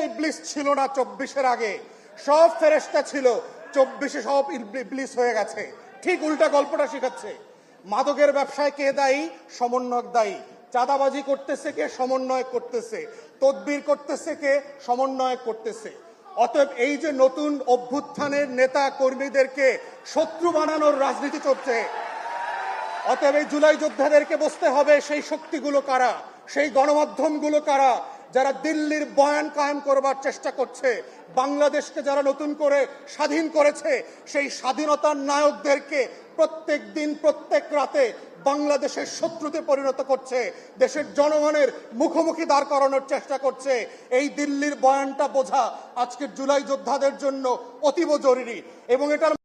ইবলিস ছিল না 24-এর আগে, সব ফেরেশতা ছিল, 24-এ সব ইবলিস হয়ে গেছে। ঠিক উল্টা গল্পটা শেখাচ্ছে। মাদকের ব্যবসায় কে দায়ী? সমন্বয়ক দায়ী। চাঁদাবাজি করতেছে কে? সমন্বয় করতেছে। তদবির করতেছে কে? সমন্বয় করতেছে। অতএব এই যে নতুন অভ্যুত্থানের নেতা কর্মীদেরকে শত্রু বানানোর রাজনীতি চলছে, অতএব এই জুলাই যোদ্ধাদেরকে বুঝতে হবে সেই শক্তিগুলো কারা, সেই গণমাধ্যমগুলো কারা, যারা দিল্লির বয়ান কায়েম করবার চেষ্টা করছে, বাংলাদেশকে যারা নতুন করে স্বাধীন করেছে সেই স্বাধীনতার নায়কদেরকে প্রত্যেক দিন প্রত্যেক রাতে বাংলাদেশের শত্রুতে পরিণত করছে, দেশের জনগণের মুখোমুখি দাঁড় করানোর চেষ্টা করছে। এই দিল্লির বয়ানটা বোঝা আজকের জুলাই যোদ্ধাদের জন্য অতীব জরুরি এবং এটার